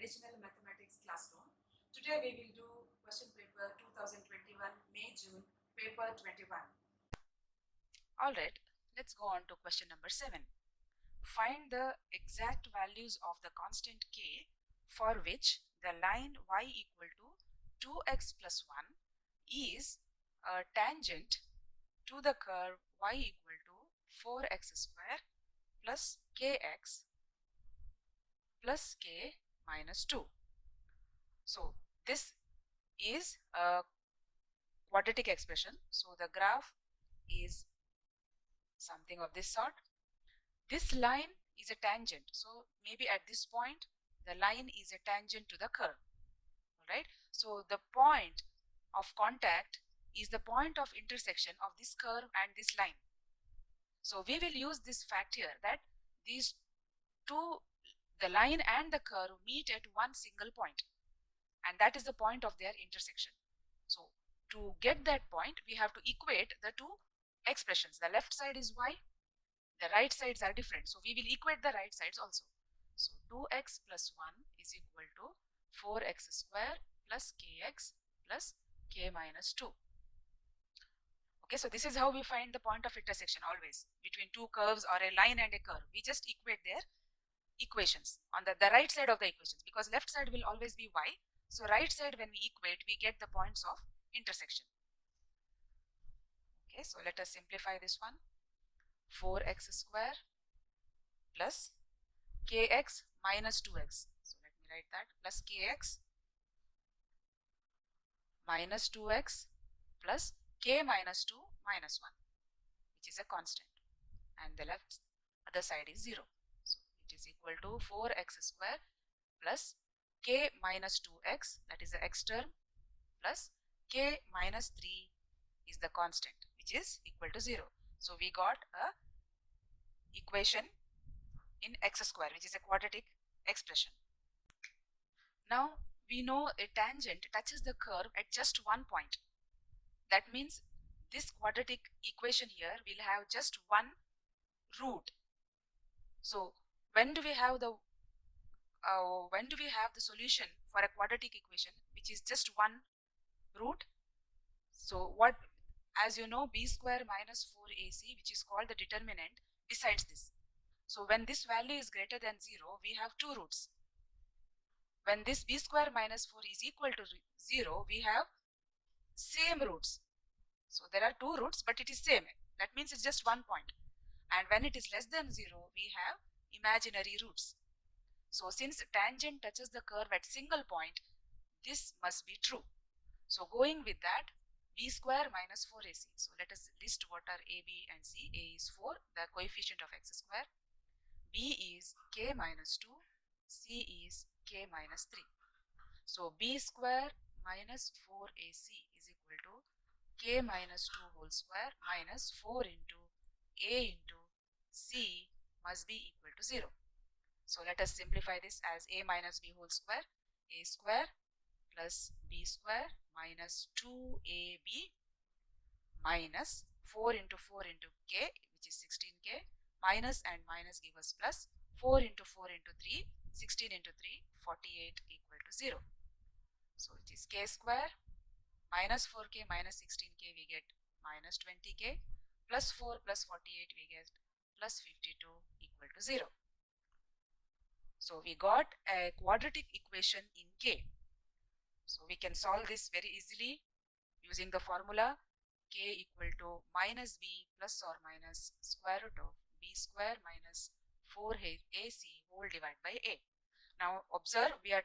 Additional Mathematics classroom. Today we will do question paper 2021 May-June paper 21. Alright, let's go on to question number 7. Find the exact values of the constant k for which the line y equal to 2x plus 1 is a tangent to the curve y equal to 4x square plus kx plus k minus 2. So this is a quadratic expression. So the graph is something of this sort. This line is a tangent. So maybe at this point the line is a tangent to the curve. Alright. So the point of contact is the point of intersection of this curve and this line. So we will use this fact here that these two, the line and the curve, meet at one single point, and that is the point of their intersection. So to get that point we have to equate the two expressions. The left side is y, the right sides are different, so we will equate the right sides also. So 2x plus 1 is equal to 4x square plus kx plus k minus 2. Okay, so this is how we find the point of intersection always between two curves or a line and a curve. We just equate their equations on the right side of the equations, because left side will always be y. So right side, when we equate, we get the points of intersection. Okay, so let us simplify this one. 4x square plus kx minus 2x. So let me write that, plus kx minus 2x plus k minus 2 minus 1, which is a constant, and the left other side is 0. So it is equal to 4x square plus k minus 2x, that is the x term, plus k minus 3 is the constant, which is equal to 0. So we got a equation in x square, which is a quadratic expression. Now we know a tangent touches the curve at just one point. That means this quadratic equation here will have just one root. So when do we have the solution for a quadratic equation which is just one root? So what, as you know, b square minus 4ac, which is called the determinant, decides this. So when this value is greater than 0, we have two roots. When this b square minus 4 is equal to 0, we have same roots. So there are two roots, but it is same. That means it's just one point. And when it is less than 0, we have imaginary roots. So since tangent touches the curve at single point, this must be true. So going with that, b square minus 4ac. So let us list what are a, b and c. A is 4, the coefficient of x square. B is k minus 2. C is k minus 3. So b square minus 4ac is equal to k minus 2 whole square minus 4 into a into c must be equal to 0. So let us simplify this as a minus b whole square. A square plus b square minus 2ab minus 4 into 4 into k, which is 16k, minus and minus give us plus. 4 into 4 into 3, 16 into 3, 48 equal to 0. So it is k square minus 4k minus 16k, we get minus 20k, plus 4 plus 48 we get plus 52 equal to 0. So we got a quadratic equation in k. So we can solve this very easily using the formula k equal to minus b plus or minus square root of b square minus 4ac whole divided by a. Now observe, we are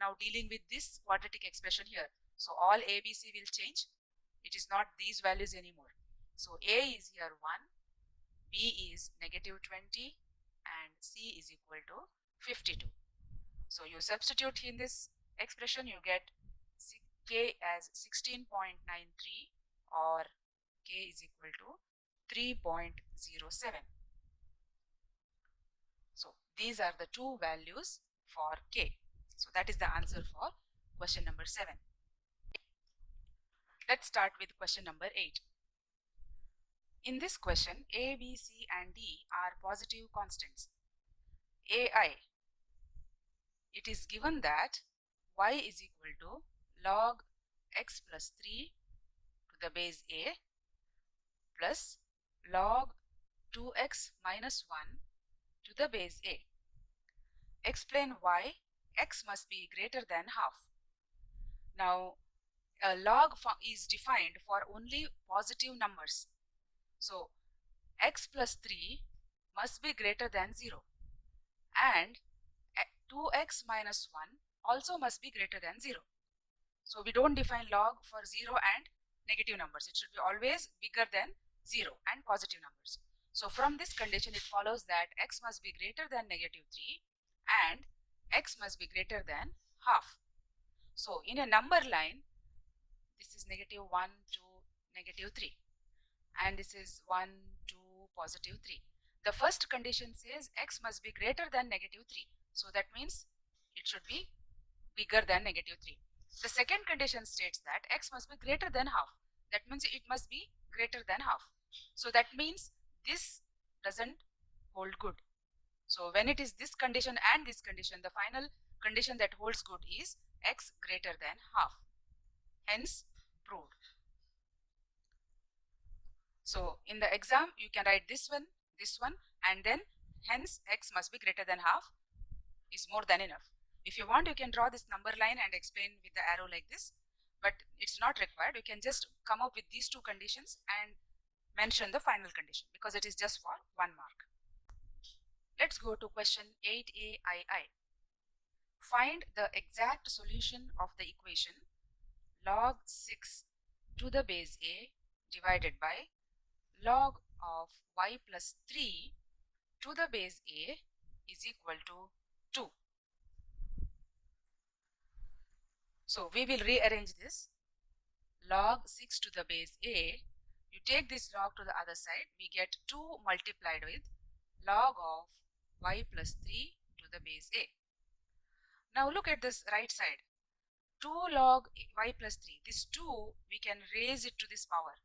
now dealing with this quadratic expression here. So all a, b, c will change. It is not these values anymore. So a is here 1, b is negative 20, and c is equal to 52. So you substitute in this expression, you get k as 16.93 or k is equal to 3.07. So these are the two values for k. So that is the answer for question number 7. Let's start with question number 8. In this question, a, b, c and d are positive constants. ai it is given that y is equal to log x plus 3 to the base a plus log 2x minus 1 to the base a. Explain why x must be greater than half. Now, a log is defined for only positive numbers. So, x plus 3 must be greater than 0 and 2x minus 1 also must be greater than 0. So, we don't define log for 0 and negative numbers. It should be always bigger than 0 and positive numbers. So, from this condition, it follows that x must be greater than negative 3 and x must be greater than half. So, in a number line, this is negative 1 to negative 3 and this is 1 to positive 3. The first condition says x must be greater than negative 3. So, that means it should be bigger than negative 3. The second condition states that x must be greater than half. That means it must be greater than half. So, that means this doesn't hold good. So, when it is this condition and this condition, the final condition that holds good is x greater than half. Hence, proved. So, in the exam, you can write this one, and then hence x must be greater than half is more than enough. If you want, you can draw this number line and explain with the arrow like this, but it's not required. You can just come up with these two conditions and mention the final condition because it is just for 1 mark. Let's go to question 8aii. Find the exact solution of the equation log 6 to the base a divided by log of y plus 3 to the base a is equal to 2. So, we will rearrange this. Log 6 to the base a, you take this log to the other side, we get 2 multiplied with log of y plus 3 to the base a. Now, look at this right side. 2 log y plus 3, this 2 we can raise it to this power.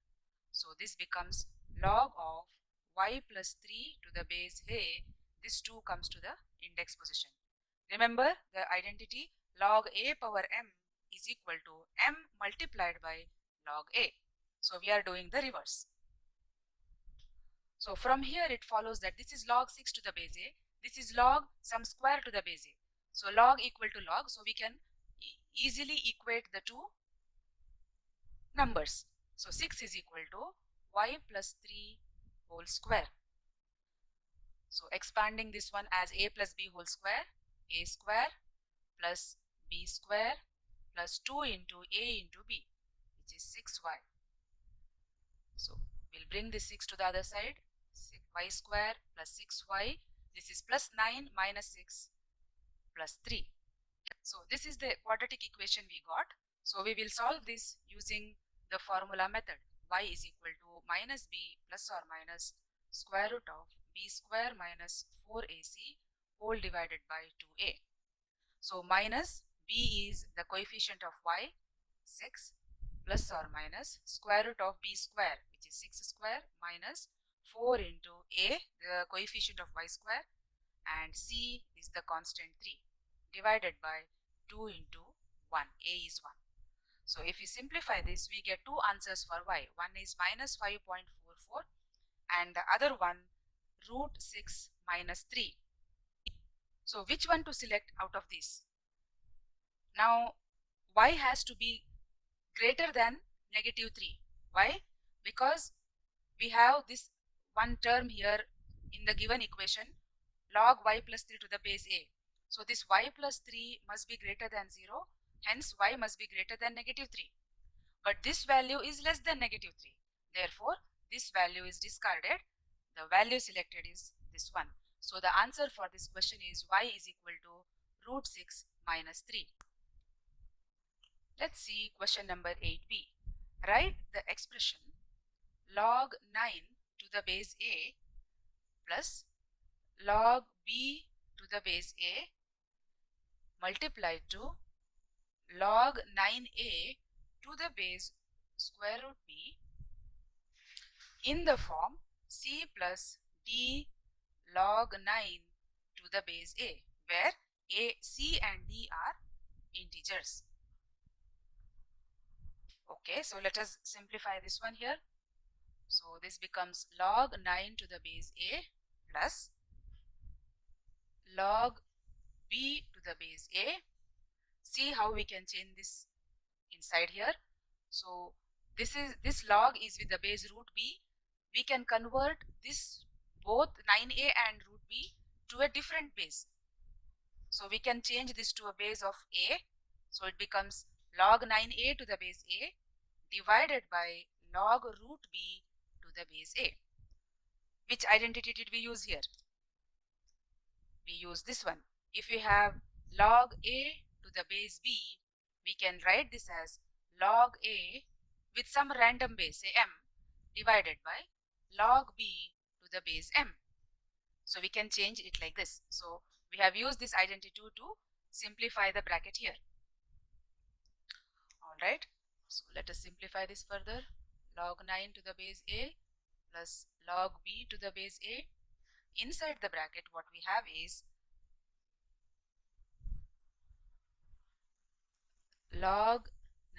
So, this becomes log of y plus 3 to the base a, this 2 comes to the index position. Remember the identity, log a power m is equal to m multiplied by log a. So, we are doing the reverse. So, from here it follows that this is log 6 to the base a, this is log some square to the base a. So, log equal to log, so we can easily equate the two numbers. So, 6 is equal to y plus 3 whole square. So, expanding this one as a plus b whole square, a square plus b square plus 2 into a into b, which is 6y. So, we'll bring this 6 to the other side, y square plus 6y, this is plus 9 minus 6 plus 3. So, this is the quadratic equation we got. So, we will solve this using the formula method. Y is equal to minus b plus or minus square root of b square minus 4ac whole divided by 2a. So, minus b is the coefficient of y, 6, plus or minus square root of b square, which is 6 square, minus 4 into a, the coefficient of y square, and c is the constant 3, divided by 2 into 1, a is 1. So, if we simplify this, we get two answers for y. One is minus 5.44 and the other one root 6 minus 3. So, which one to select out of these? Now, y has to be greater than negative 3. Why? Because we have this one term here in the given equation, log y plus 3 to the base a. So, this y plus 3 must be greater than 0, hence y must be greater than negative 3. But this value is less than negative 3. Therefore, this value is discarded. The value selected is this one. So, the answer for this question is y is equal to root 6 minus 3. Let's see question number 8b. Write the expression log 9 to the base a plus log b to the base a multiplied to log 9a to the base square root b in the form c plus d log 9 to the base a, where C and D are integers. Okay, so let us simplify this one here. So this becomes log 9 to the base A plus log B to the base A. See how we can change this inside here. So this log is with the base root B. We can convert this both 9A and root B to a different base. So we can change this to a base of A. So it becomes log 9A to the base A divided by log root B to the base A. Which identity did we use here? We use this one. If we have log A to the base B, we can write this as log A with some random base, say m, divided by log B to the base m. So we can change it like this. So we have used this identity to simplify the bracket here. Alright, so let us simplify this further. Log 9 to the base A plus log B to the base A. Inside the bracket what we have is log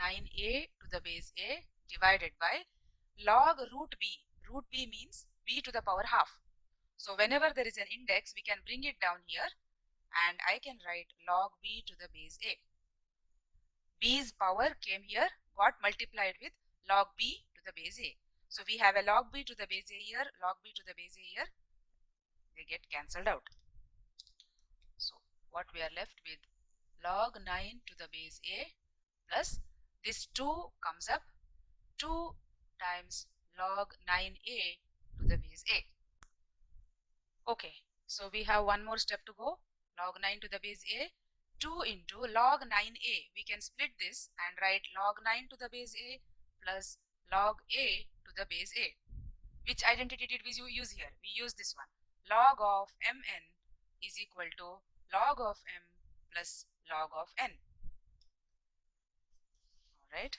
9A to the base A divided by log root B. Root B means B to the power half. So whenever there is an index, we can bring it down here and I can write log B to the base A. B's power came here, got multiplied with log B to the base A. So we have a log B to the base A here, log B to the base A here. They get cancelled out. So what we are left with, log 9 to the base A plus this 2 comes up, 2 times log 9A to the base A. Okay, so we have one more step to go. Log 9 to the base A, 2 into log 9A. We can split this and write log 9 to the base A plus log A to the base A. Which identity did we use here? We use this one. Log of mn is equal to log of m plus log of n. Alright,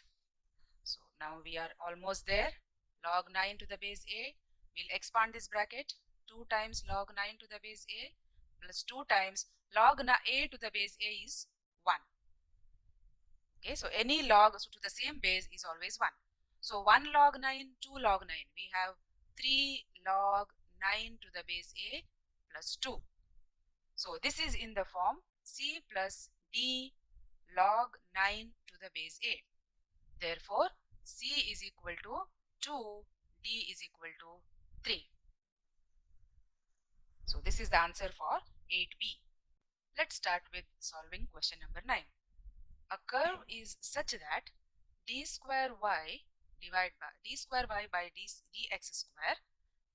so now we are almost there. Log 9 to the base A, we'll expand this bracket. 2 times log 9 to the base A plus 2 times log A to the base A is 1. Okay, so any log to the same base is always 1. So 1 log 9, 2 log 9. We have 3 log 9 to the base A plus 2. So this is in the form C plus D log 9 to the base A. Therefore, C is equal to 2, D is equal to 3. So this is the answer for 8B. Let's start with solving question number 9. A curve is such that d square y divided by d square y by dx square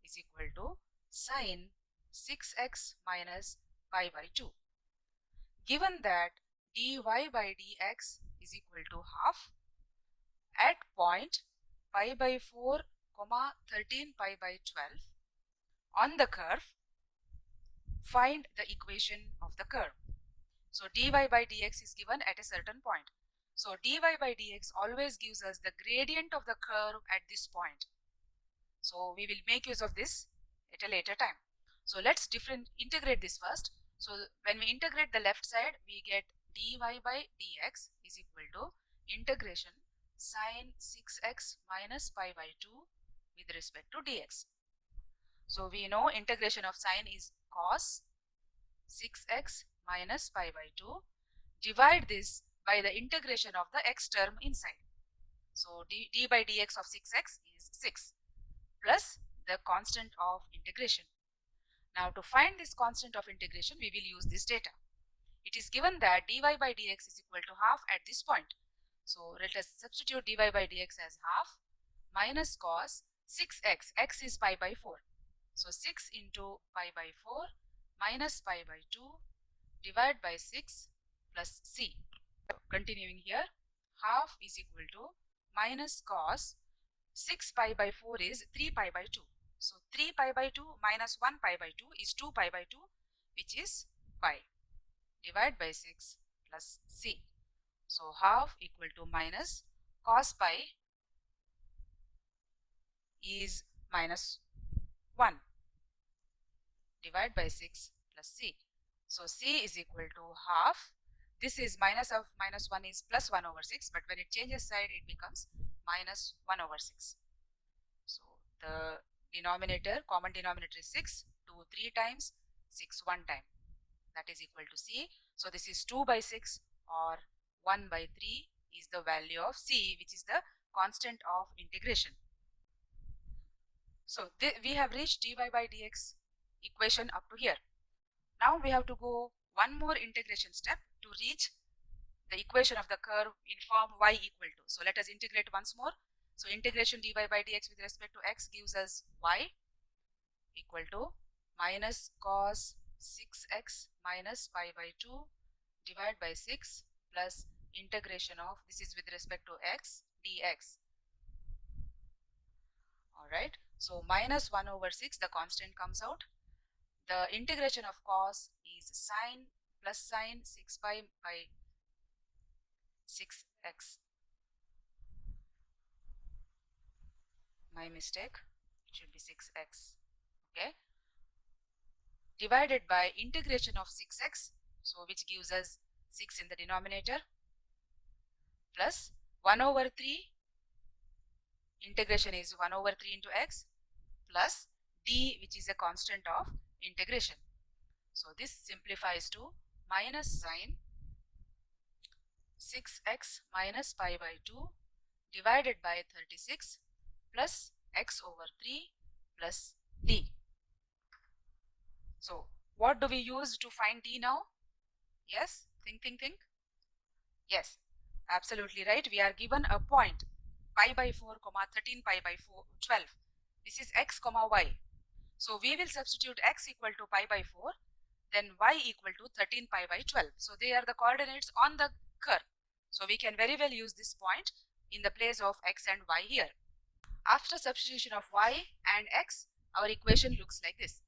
is equal to sine 6x minus pi by 2. Given that dy by dx is equal to half, at point pi by 4, 13 pi by 12 on the curve, find the equation of the curve. So dy by dx is given at a certain point. So dy by dx always gives us the gradient of the curve at this point. So we will make use of this at a later time. So let's integrate this first. So when we integrate the left side, we get dy by dx is equal to integration sine 6x minus pi by 2 with respect to dx. So we know integration of sine is cos 6x minus pi by 2. Divide this by the integration of the x term inside. So d by dx of 6x is 6 plus the constant of integration. Now to find this constant of integration, we will use this data. It is given that dy by dx is equal to half at this point. So let us substitute dy by dx as half minus cos 6x, x is pi by 4. So 6 into pi by 4 minus pi by 2 divided by 6 plus c. Continuing here, half is equal to minus cos 6 pi by 4 is 3 pi by 2. So 3 pi by 2 minus 1 pi by 2 is 2 pi by 2, which is pi, divided by 6 plus c. So half equal to minus cos pi is minus 1 divided by 6 plus c. So C is equal to half. This is minus of minus 1 is plus 1 over 6, but when it changes side, it becomes minus 1 over 6. So the denominator, common denominator is 6, 2 3 times, 6 1 time. That is equal to C. So this is 2 by 6 or 1 by 3 is the value of C, which is the constant of integration. So we have reached dy by dx equation up to here. Now we have to go one more integration step to reach the equation of the curve in form y equal to. So let us integrate once more. So integration dy by dx with respect to x gives us y equal to minus cos 6x minus pi by 2 divided by 6 plus integration of, this is with respect to x, dx. Alright, so minus 1 over 6, the constant comes out. The integration of cos is sine plus sine 6 pi by 6x. My mistake, it should be 6x. Okay, divided by integration of 6x, so which gives us 6 in the denominator, plus 1 over 3, integration is 1 over 3 into x, plus d, which is a constant of integration. So this simplifies to minus sine 6x minus pi by 2 divided by 36 plus x over 3 plus d. So what do we use to find d now? Yes, think. Yes, absolutely right. We are given a point pi by 4 comma 13 pi by 4 12. This is x comma y. So we will substitute x equal to pi by 4, then y equal to 13 pi by 12. So they are the coordinates on the curve. So we can very well use this point in the place of x and y here. After substitution of y and x, our equation looks like this.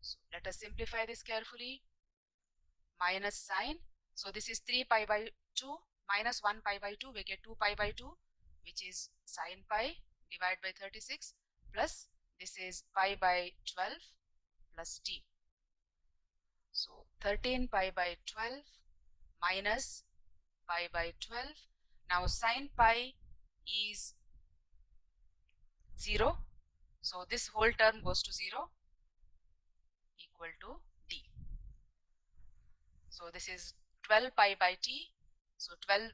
So let us simplify this carefully. Minus sine, so this is 3 pi by 2 minus 1 pi by 2, we get 2 pi by 2, which is sine pi divided by 36, plus this is pi by 12 plus d. So 13 pi by 12 minus pi by 12. Now sine pi is 0, so this whole term goes to 0, equal to d. So this is 12 pi by t, so 12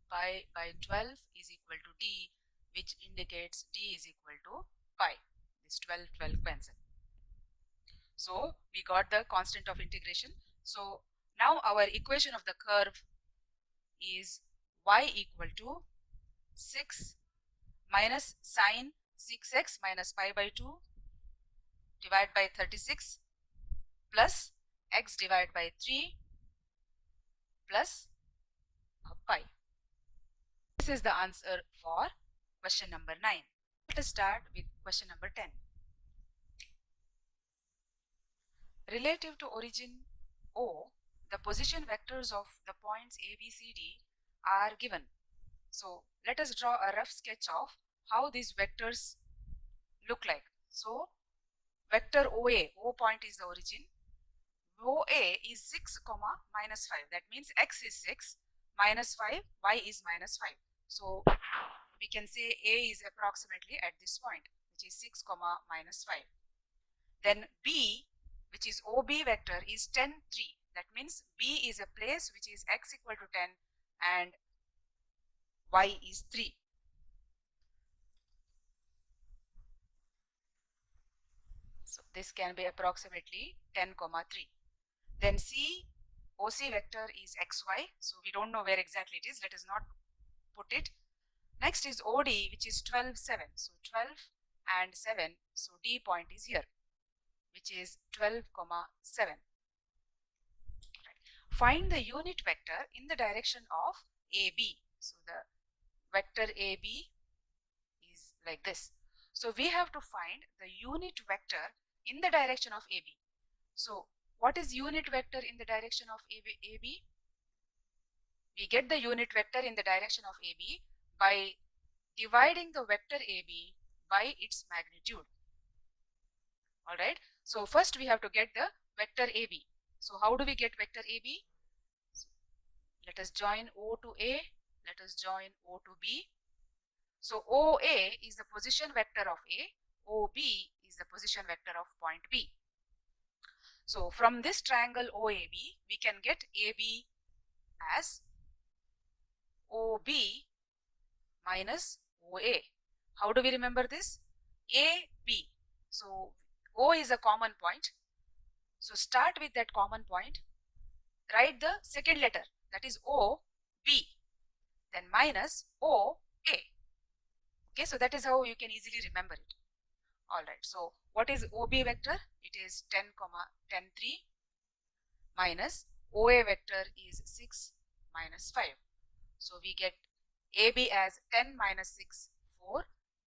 pi by 12 is equal to d, which indicates d is equal to pi, this 12 cancel. So we got the constant of integration. So now our equation of the curve is y equal to 6 minus sine 6x minus pi by 2 divided by 36 plus x divided by 3 plus pi. This is the answer for question number 9. Let us start with question number 10. Relative to origin O, the position vectors of the points A, B, C, D are given. So let us draw a rough sketch of how these vectors look like. So vector OA, O point is the origin. OA is 6 comma minus 5. That means x is 6, minus 5, y is minus 5. So we can say A is approximately at this point, which is 6 comma minus 5. Then B, which is OB vector, is 10, 3. That means B is a place which is x equal to 10 and y is 3. So this can be approximately 10 comma 3. Then C, OC vector is xy. So we don't know where exactly it is. Let us not put it. Next is OD, which is 12, 7. So 12 and 7. So D point is here, which is 12 comma 7. Find the unit vector in the direction of AB. So the vector AB is like this. So we have to find the unit vector in the direction of AB. So what is unit vector in the direction of AB? We get the unit vector in the direction of AB by dividing the vector AB by its magnitude. Alright, so first we have to get the vector AB. So how do we get vector AB? Let us join O to A. Let us join O to B. So OA is the position vector of A. OB is the position vector of point B. So from this triangle OAB, we can get AB as OB minus OA. How do we remember this? AB. So O is a common point. So start with that common point. Write the second letter, that is OB, then minus OA. Okay, so that is how you can easily remember it. Alright, so what is OB vector? It is 10, 10, 3 minus OA vector is 6 minus 5. So we get AB as 10 minus 6, 4.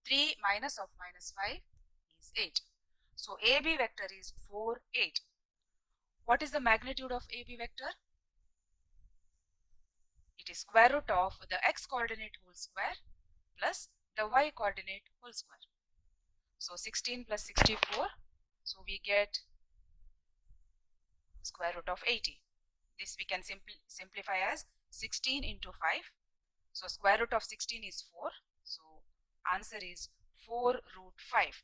3 minus of minus 5 is 8. So AB vector is 4, 8. What is the magnitude of AB vector? It is square root of the x coordinate whole square plus the y coordinate whole square. So 16 plus 64, so we get square root of 80. This we can simplify as 16 into 5. So square root of 16 is 4. So answer is 4 root 5,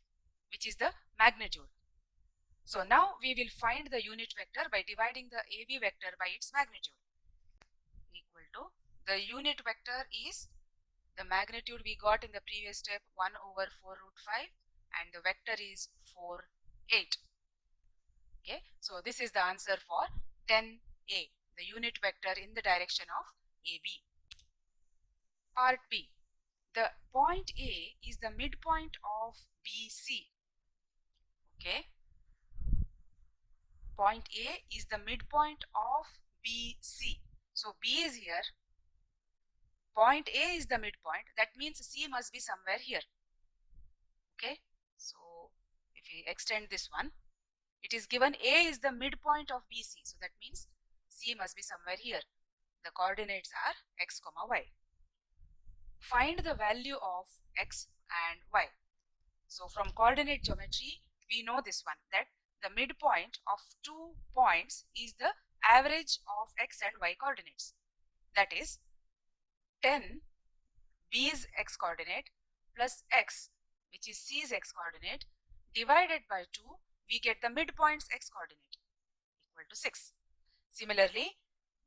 which is the magnitude. So now we will find the unit vector by dividing the AB vector by its magnitude. Equal to, the unit vector is the magnitude we got in the previous step, 1 over 4 root 5, and the vector is 4, 8. Okay, so this is the answer for 10A, the unit vector in the direction of AB. Part B. The point A is the midpoint of BC. Okay. Point A is the midpoint of BC. So B is here. Point A is the midpoint. That means C must be somewhere here. Okay. So if we extend this one, it is given A is the midpoint of BC. So that means C must be somewhere here. The coordinates are x, y. Find the value of x and y. So from coordinate geometry, we know this one, that the midpoint of 2 points is the average of x and y coordinates. That is 10 B's x coordinate plus x, which is C's x coordinate, divided by 2, we get the midpoint's x coordinate equal to 6. Similarly,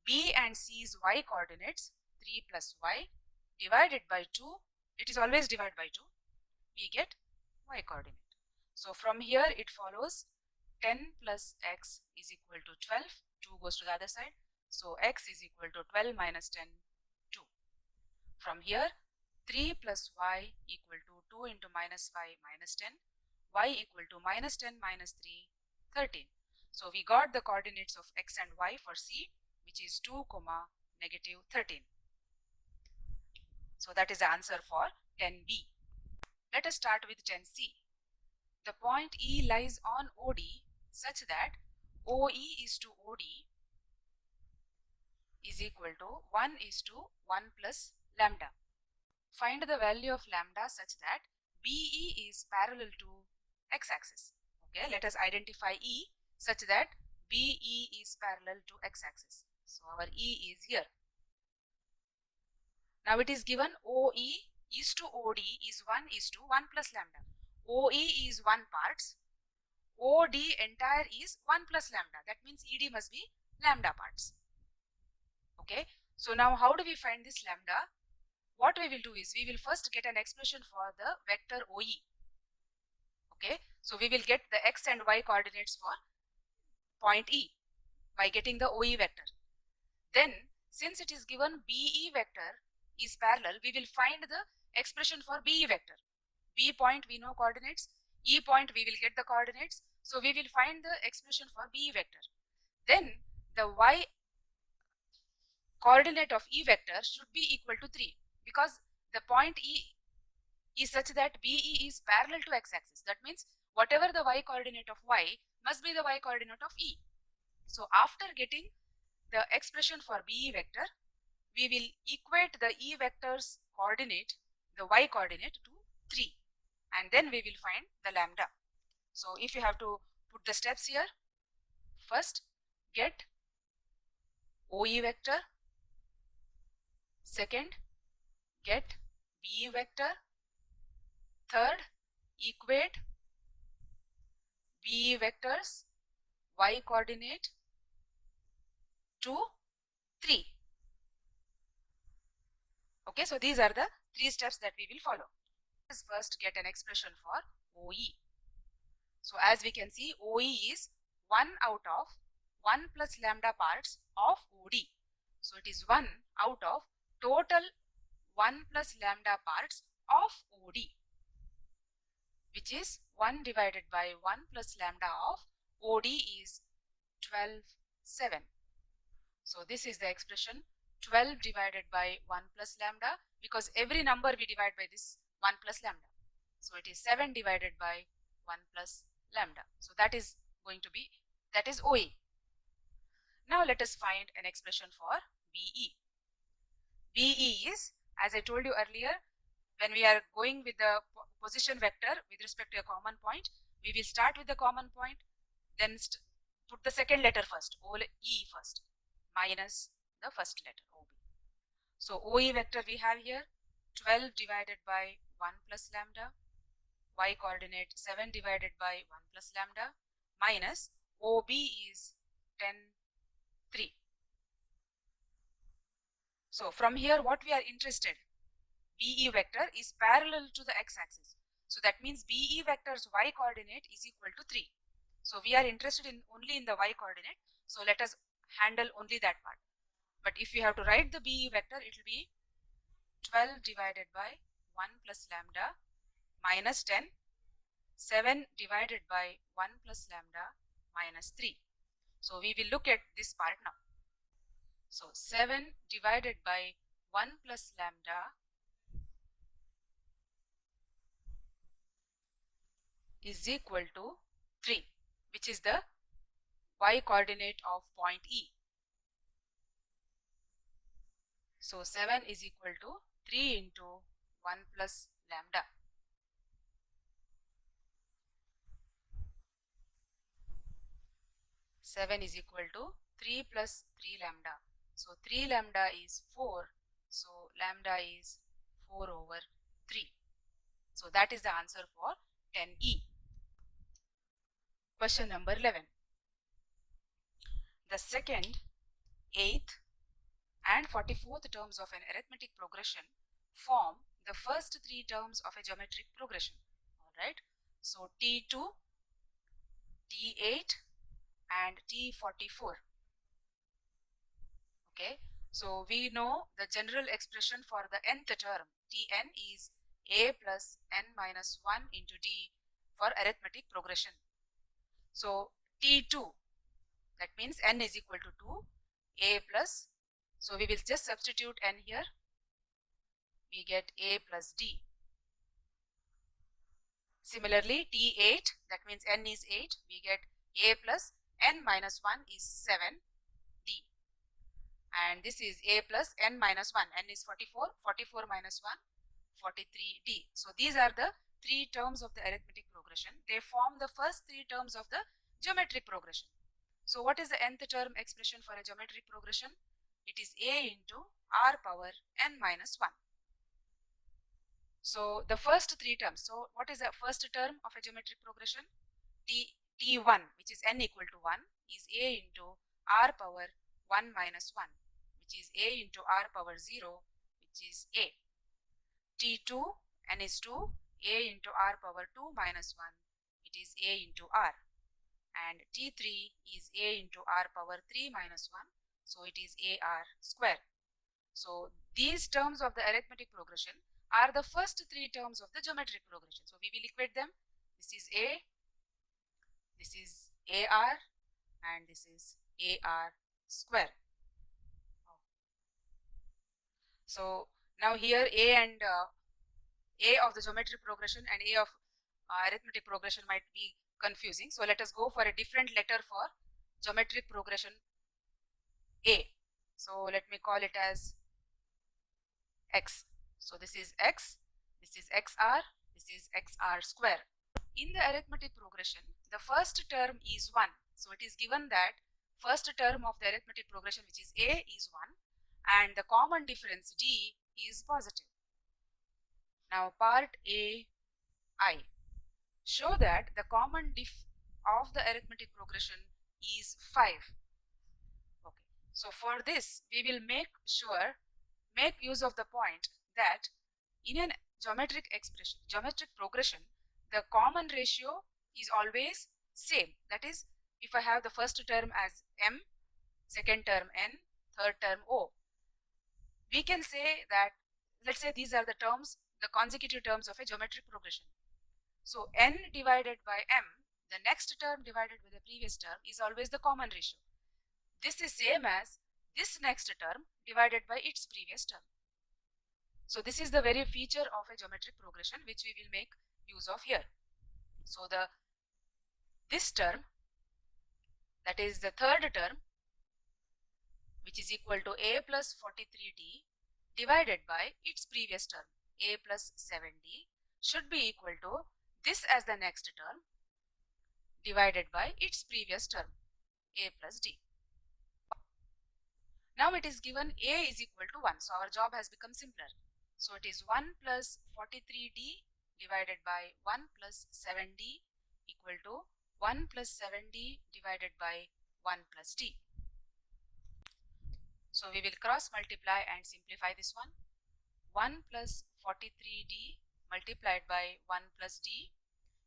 B and C's y coordinates, 3 plus y, divided by 2, it is always divided by 2, we get y coordinate. So from here it follows 10 plus x is equal to 12, 2 goes to the other side, so x is equal to 12 minus 10, 2. From here 3 plus y equal to 2 into minus 5 minus 10, y equal to minus 10 minus 3, 13. So we got the coordinates of x and y for C, which is 2, negative 13. So that is the answer for 10B. Let us start with 10C. The point E lies on OD such that OE is to OD is equal to 1 is to 1 plus lambda. Find the value of lambda such that BE is parallel to x-axis. Okay, let us identify E such that BE is parallel to x-axis. So our E is here. Now it is given OE is to OD is 1 is to 1 plus lambda. OE is 1 parts. OD entire is 1 plus lambda. That means ED must be lambda parts. Okay. So now how do we find this lambda? What we will do is we will first get an expression for the vector OE. Okay. So we will get the x and y coordinates for point E by getting the OE vector. Then since it is given BE vector is parallel, we will find the expression for BE vector. B point we know coordinates, E point we will get the coordinates, so we will find the expression for BE vector. Then the y coordinate of E vector should be equal to 3 because the point E is such that BE is parallel to x-axis. That means whatever the y coordinate of y must be the y coordinate of E. So after getting the expression for BE vector, we will equate the E vector's coordinate, the y coordinate, to 3, and then we will find the lambda. So if you have to put the steps here, first get OE vector, second get BE vector, third equate BE vectors y coordinate 2, 3. Okay, so these are the 3 steps that we will follow. Let's first get an expression for OE. So as we can see, OE is 1 out of 1 plus lambda parts of OD. So it is 1 out of total 1 plus lambda parts of OD, which is 1 divided by 1 plus lambda of OD is 12, 7. So this is the expression 12 divided by 1 plus lambda, because every number we divide by this 1 plus lambda. So it is 7 divided by 1 plus lambda. So that is going to be, that is OE. Now let us find an expression for BE. BE is, as I told you earlier, when we are going with the position vector with respect to a common point, we will start with the common point, then put the second letter first, OE first, minus the first letter, OB. So OE vector we have here 12 divided by 1 plus lambda, y coordinate 7 divided by 1 plus lambda, minus OB is 10, 3. So from here what we are interested, BE vector is parallel to the x-axis. So that means BE vector's y coordinate is equal to 3. So we are interested in only in the y coordinate. So let us handle only that part. But if you have to write the BE vector, it will be 12 divided by 1 plus lambda minus 10, 7 divided by 1 plus lambda minus 3. So we will look at this part now. So 7 divided by 1 plus lambda is equal to 3, which is the y coordinate of point E. So 7 is equal to 3 into 1 plus lambda. Seven is equal to 3 plus 3 lambda. So 3 lambda is 4. So lambda is 4 over 3. So that is the answer for 10E. Question number 11. The second, 8th and 44th terms of an arithmetic progression form the first 3 terms of a geometric progression. Alright. So T2, T8 and T44. Okay. So we know the general expression for the nth term Tn is a plus n minus 1 into d for arithmetic progression. So T2, that means n is equal to 2, a plus, so we will just substitute n here, we get a plus d. Similarly T8, that means n is 8, we get a plus n minus 1 is 7 d, and this is a plus n minus 1, n is 44, 44 minus 1, 43 d. So these are the 3 terms of the arithmetic progression. They form the first 3 terms of the geometric progression. So what is the nth term expression for a geometric progression? It is a into r power n minus 1. So the first 3 terms. So what is the first term of a geometric progression? T1, which is n equal to 1, is a into r power 1 minus 1, which is a into r power 0, which is a. T2, n is 2, a into r power 2 minus 1, it is a into r. And T3 is a into r power 3 minus 1, so it is ar square. So these terms of the arithmetic progression are the first 3 terms of the geometric progression. So we will equate them. This is a, this is ar, and this is ar square. So now here a and a of the geometric progression and a of arithmetic progression might be confusing. So let us go for a different letter for geometric progression a. So let me call it as x. So this is x, this is xr, this is xr square. In the arithmetic progression, the first term is 1. So it is given that first term of the arithmetic progression, which is a, is 1 and the common difference d is positive. Now part A, I. Show that the common diff of the arithmetic progression is 5. Okay. So for this, we will make use of the point that in an geometric progression, the common ratio is always same. That is, if I have the first term as m, second term n, third term o, we can say that, let's say these are the terms, the consecutive terms of a geometric progression. So n divided by m, the next term divided by the previous term, is always the common ratio. This is same as this next term divided by its previous term. So this is the very feature of a geometric progression which we will make use of here. So this term, that is the third term, which is equal to a plus 43d divided by its previous term, a plus 7d, should be equal to this as the next term divided by its previous term, a plus d. Now it is given a is equal to 1. So our job has become simpler. So it is 1 plus 43d divided by 1 plus 7d equal to 1 plus 7d divided by 1 plus d. So we will cross multiply and simplify this one. 1 plus 43d multiplied by 1 plus d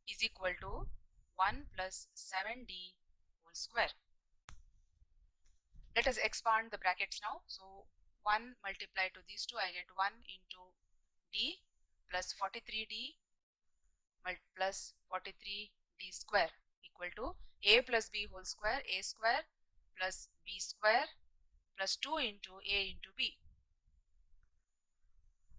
is equal to 1 plus 7d whole square. Let us expand the brackets now. So 1 multiplied to these two, I get 1 into d plus 43d plus 43d square equal to a plus b whole square, a square plus b square plus 2 into a into b.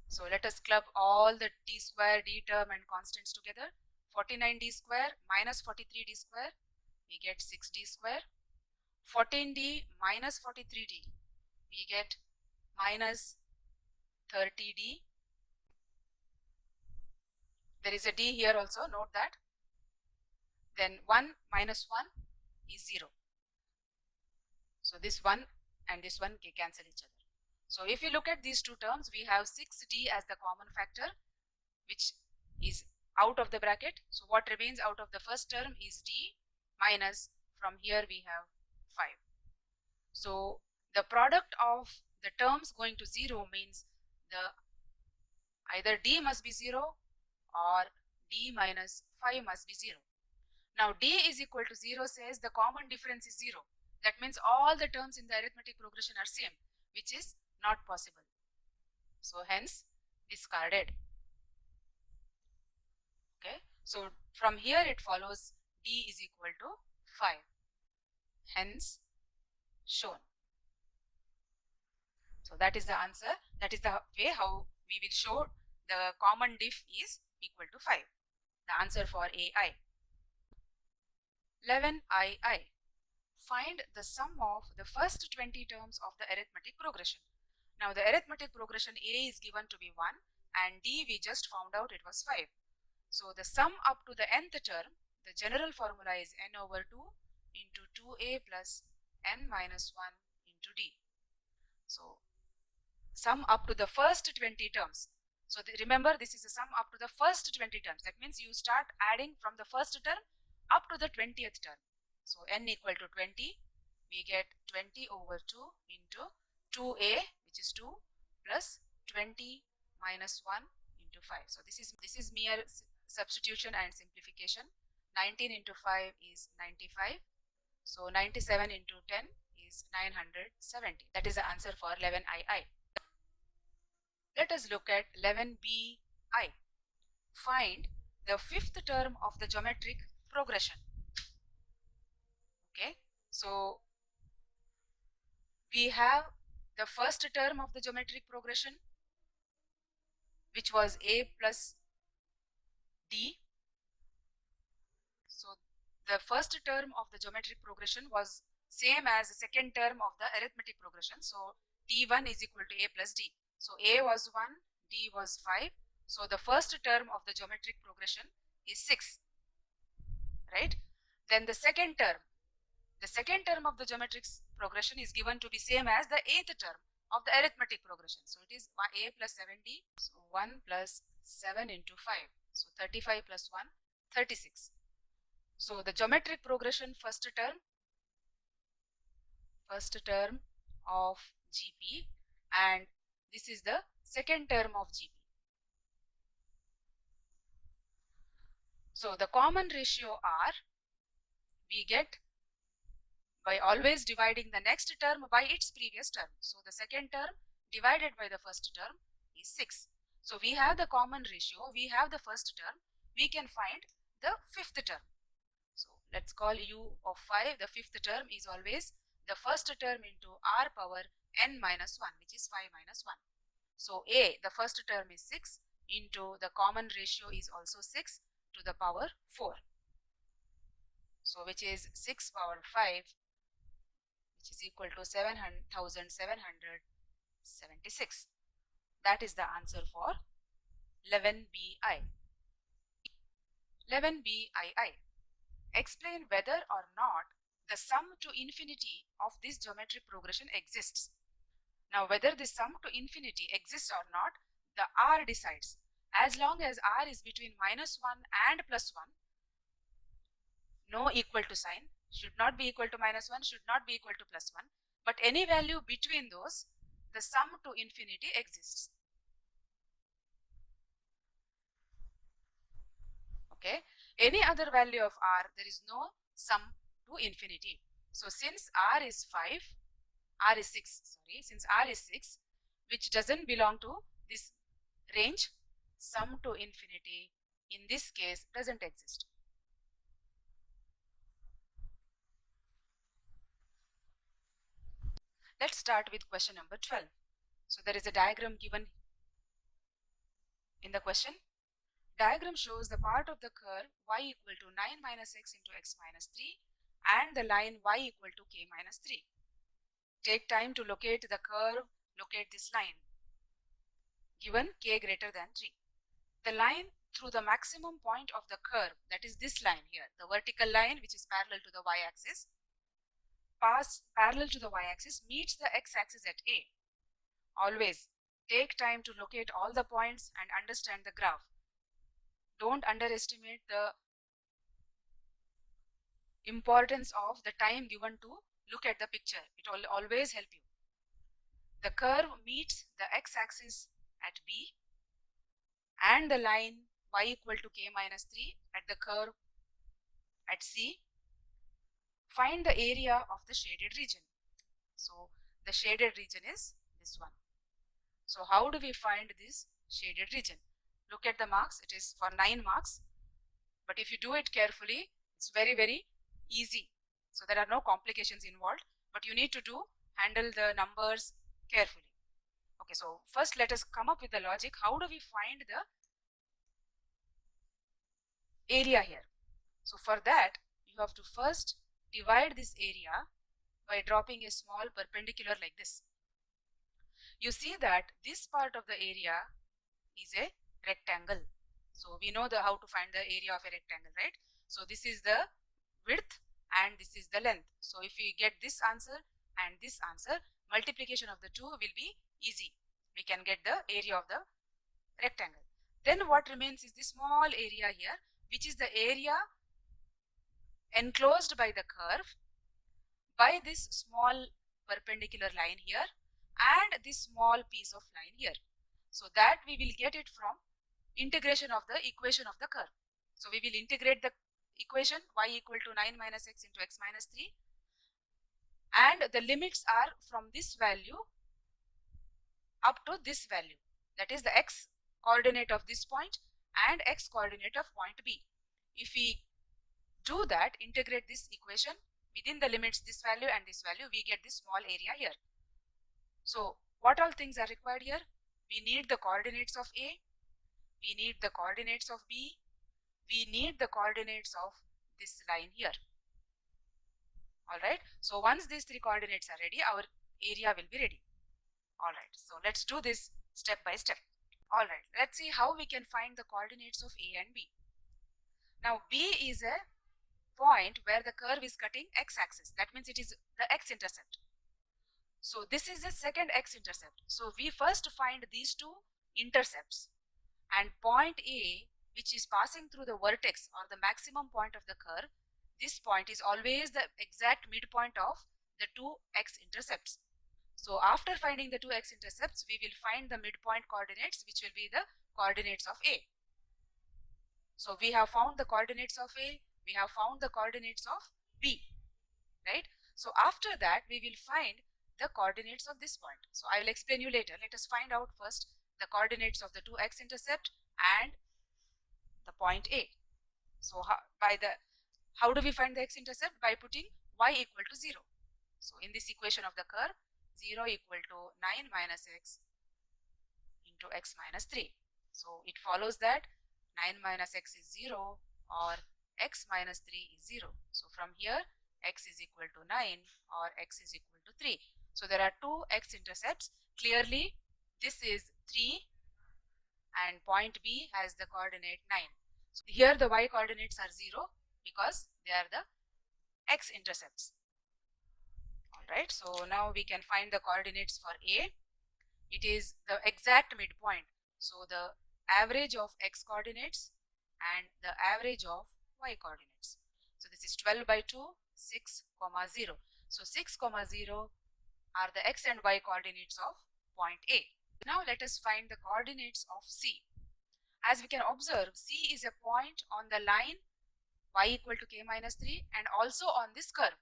So let us club all the t square, d term and constants together. 49d square minus 43d square, we get 6d square. 14d minus 43d, we get minus 30d. There is a d here also, note that. Then 1 minus 1 is 0. So this 1 and this 1 can cancel each other. So if you look at these two terms, we have 6d as the common factor, which is out of the bracket. So what remains out of the first term is d minus, from here we have 5. So the product of the terms going to 0 means either d must be 0 or d minus 5 must be 0. Now d is equal to 0 says the common difference is 0. That means all the terms in the arithmetic progression are same, which is not possible. So hence discarded. Okay. So from here it follows d is equal to 5. Hence shown. So that is the answer. That is the way how we will show the common diff is equal to 5. The answer for AI. 11II. Find the sum of the first 20 terms of the arithmetic progression. Now the arithmetic progression A is given to be 1 and D we just found out it was 5. So the sum up to the nth term, the general formula is n over 2 into 2a plus n minus 1 into d. So sum up to the first 20 terms. So remember, this is a sum up to the first 20 terms. That means you start adding from the first term up to the 20th term. So n equal to 20, we get 20 over 2 into 2a, which is 2, plus 20 minus 1 into 5. So this is mere substitution and simplification. 19 into 5 is 95. So 97 into 10 is 970. That is the answer for 11II. Let us look at 11BI. Find the fifth term of the geometric progression. Okay, so we have the first term of the geometric progression, which was a plus d. So the first term of the geometric progression was same as the second term of the arithmetic progression. So t1 is equal to a plus d. So a was 1, d was 5. So the first term of the geometric progression is 6, right? Then the second term, The second term of the geometric progression is given to be same as the 8th term of the arithmetic progression. So it is a plus 7d, so 1 plus 7 into 5. So 35 plus 1, 36. So the geometric progression first term of GP, and this is the second term of GP. So the common ratio R we get by always dividing the next term by its previous term. So the second term divided by the first term is 6. So we have the common ratio, we have the first term, we can find the fifth term. So let's call u of 5, the fifth term is always the first term into r power n minus 1, which is 5 minus 1. So a, the first term is 6 into the common ratio is also 6 to the power 4. So which is 6 power 5, which is equal to 7,776. That is the answer for 11BI. 11BII. Explain whether or not the sum to infinity of this geometric progression exists. Now whether this sum to infinity exists or not, the R decides. As long as R is between minus 1 and plus 1, no equal to sign, should not be equal to minus 1, should not be equal to plus 1, but any value between those, the sum to infinity exists. Okay, any other value of R, there is no sum to infinity. So since R is 6, since R is 6, which doesn't belong to this range, sum to infinity in this case doesn't exist. Let's start with question number 12. So there is a diagram given in the question. Diagram shows the part of the curve y equal to 9 minus x into x minus 3 and the line y equal to k minus 3. Take time to locate the curve, locate this line given k greater than 3. The line through the maximum point of the curve, that is this line here, the vertical line which is parallel to the y-axis, parallel to the y-axis, meets the x-axis at A. Always take time to locate all the points and understand the graph. Don't underestimate the importance of the time given to look at the picture. It will always help you. The curve meets the x-axis at B and the line y equal to k minus 3 at the curve at C. Find the area of the shaded region. So the shaded region is this one. So how do we find this shaded region? Look at the marks. It is for 9 marks. But if you do it carefully, it's very, very easy. So there are no complications involved. But you need to handle the numbers carefully. Okay, so first let us come up with the logic. How do we find the area here? So for that, you have to first divide this area by dropping a small perpendicular like this. You see that this part of the area is a rectangle. So we know how to find the area of a rectangle, right? So this is the width and this is the length. So if we get this answer and this answer, multiplication of the two will be easy. We can get the area of the rectangle. Then what remains is the small area here, which is the area enclosed by the curve by this small perpendicular line here and this small piece of line here. So that we will get it from integration of the equation of the curve. So we will integrate the equation y equal to 9 minus x into x minus 3, and the limits are from this value up to this value, that is the x coordinate of this point and x coordinate of point B. If we do that, integrate this equation within the limits this value and this value, we get this small area here. So what all things are required here? We need the coordinates of A, we need the coordinates of B, we need the coordinates of this line here. Alright, so once these three coordinates are ready, our area will be ready. Alright, so let's do this step by step. Alright, let's see how we can find the coordinates of A and B. Now B is a point where the curve is cutting x-axis. That means it is the x-intercept. So this is the second x-intercept. So we first find these two intercepts, and point A, which is passing through the vertex or the maximum point of the curve, this point is always the exact midpoint of the two x-intercepts. So after finding the two x-intercepts, we will find the midpoint coordinates, which will be the coordinates of A. So we have found the coordinates of A, we have found the coordinates of B, right? So after that, we will find the coordinates of this point. So I will explain you later. Let us find out first the coordinates of the two x-intercept and the point A. So how do we find the x-intercept? By putting y equal to 0. So in this equation of the curve, 0 equal to 9 minus x into x minus 3. So it follows that 9 minus x is 0 or x minus 3 is 0. So from here, x is equal to 9 or x is equal to 3. So there are two x-intercepts. Clearly, this is 3 and point B has the coordinate 9. So here the y coordinates are 0 because they are the x-intercepts. Alright, so now we can find the coordinates for A. It is the exact midpoint. So the average of x coordinates and the average of y coordinates. So this is 12 by 2, 6, 0. So 6, 0 are the x and y coordinates of point A. Now let us find the coordinates of C. As we can observe, C is a point on the line y equal to k minus 3 and also on this curve.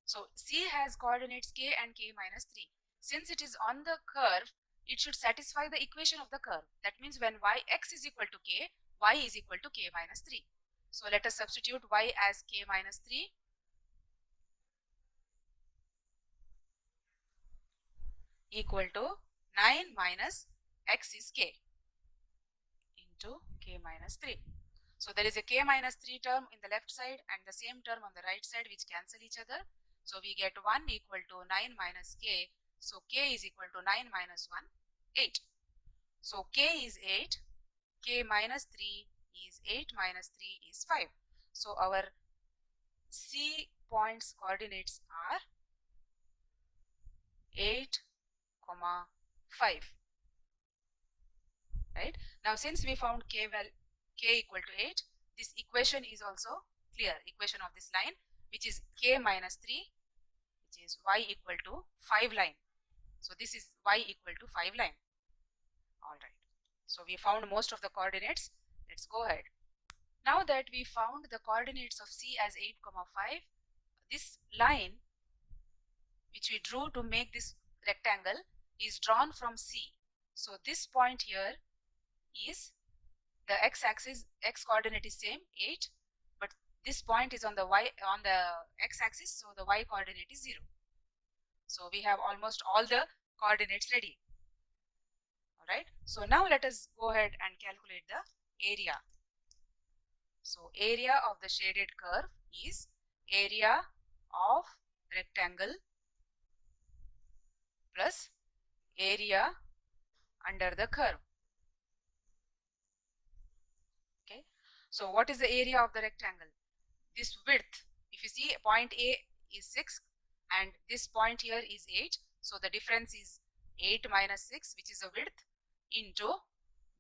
So C has coordinates k and k minus 3. Since it is on the curve, it should satisfy the equation of the curve. That means when x is equal to k, y is equal to k minus 3. So let us substitute y as k minus 3 equal to 9 minus x is k into k minus 3. So there is a k minus 3 term in the left side and the same term on the right side which cancel each other. So we get 1 equal to 9 minus k. So k is equal to 9 minus 1, 8. So k is 8, k minus 3 is 8 minus 3 is 5. So our C point's coordinates are 8, 5. Right? Now since we found k equal to 8, this equation is also clear. Equation of this line, which is k minus 3, which is y equal to 5 line. So this is y equal to 5 line. Alright. So we found most of the coordinates. Let's go ahead. Now that we found the coordinates of C as 8, 5, this line which we drew to make this rectangle is drawn from C. So this point here is the x-axis, x coordinate is same 8, but this point is on the x-axis, so the y coordinate is 0. So we have almost all the coordinates ready. Alright, so now let us go ahead and calculate the area. So area of the shaded curve is area of rectangle plus area under the curve. Okay, so what is the area of the rectangle? This width, if you see point A is 6 and this point here is 8, so the difference is 8 minus 6, which is the width, into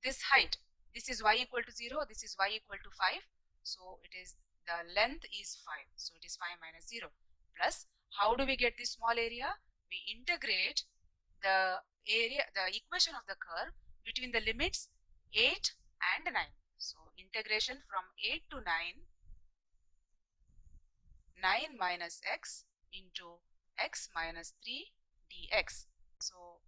this height. This is y equal to 0, this is y equal to 5, so it is the length is 5, so it is 5 minus 0, plus how do we get this small area? We integrate the area, the equation of the curve between the limits 8 and 9. So integration from 8 to 9, 9 minus x into x minus 3 dx. So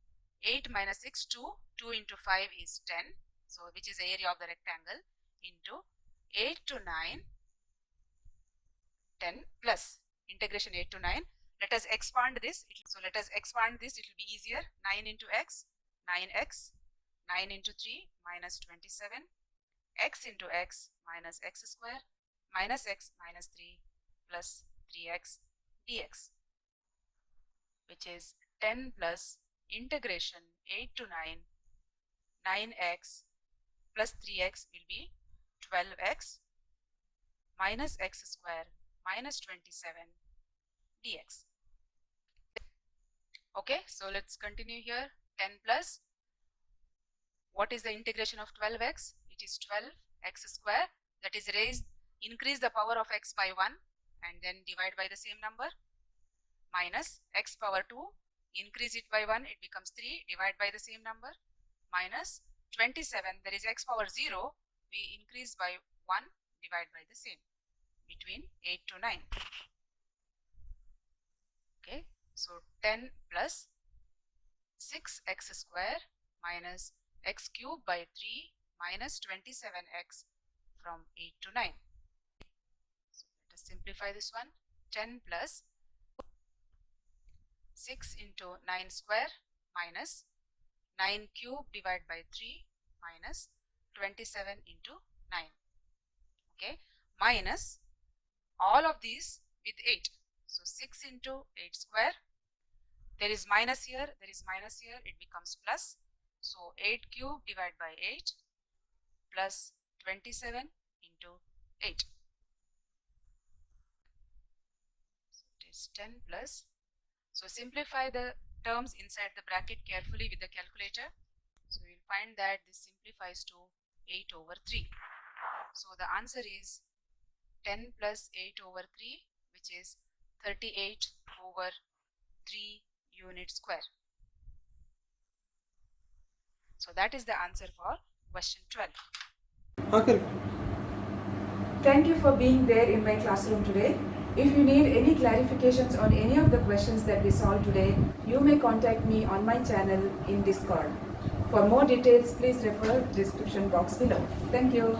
8 minus 6, 2, 2 into 5 is 10, so which is the area of the rectangle, into 8 to 9, 10 plus integration 8 to 9. Let us expand this. So let us expand this, it will be easier. 9 into x, 9x, 9 into 3 minus 27, x into x minus x square minus x minus 3 plus 3x dx, which is 10 plus integration 8 to 9, 9x plus 3x will be 12x minus x square minus 27 dx. Okay, so let's continue here. 10 plus, what is the integration of 12x? It is 12x square, that is increase the power of x by 1 and then divide by the same number, minus x power 2, increase it by 1, it becomes 3, divide by the same number, minus 27, there is x power 0, we increase by 1, divide by the same, between 8 to 9. Okay, so 10 plus 6x square minus x cube by 3 minus 27x from 8 to 9. So let us simplify this one. 10 plus 6 into 9 square minus 9 cube divided by 3 minus 27 into 9. Okay, minus all of these with 8. So 6 into 8 square. There is minus here, it becomes plus. So 8 cube divided by 8 plus 27 into 8. So it is 10 plus. So simplify the terms inside the bracket carefully with the calculator. So you will find that this simplifies to 8 over 3. So the answer is 10 plus 8 over 3, which is 38 over 3 unit square. So that is the answer for question 12. Okay. Thank you for being there in my classroom today. If you need any clarifications on any of the questions that we solved today, you may contact me on my channel in Discord. For more details, please refer description box below. Thank you.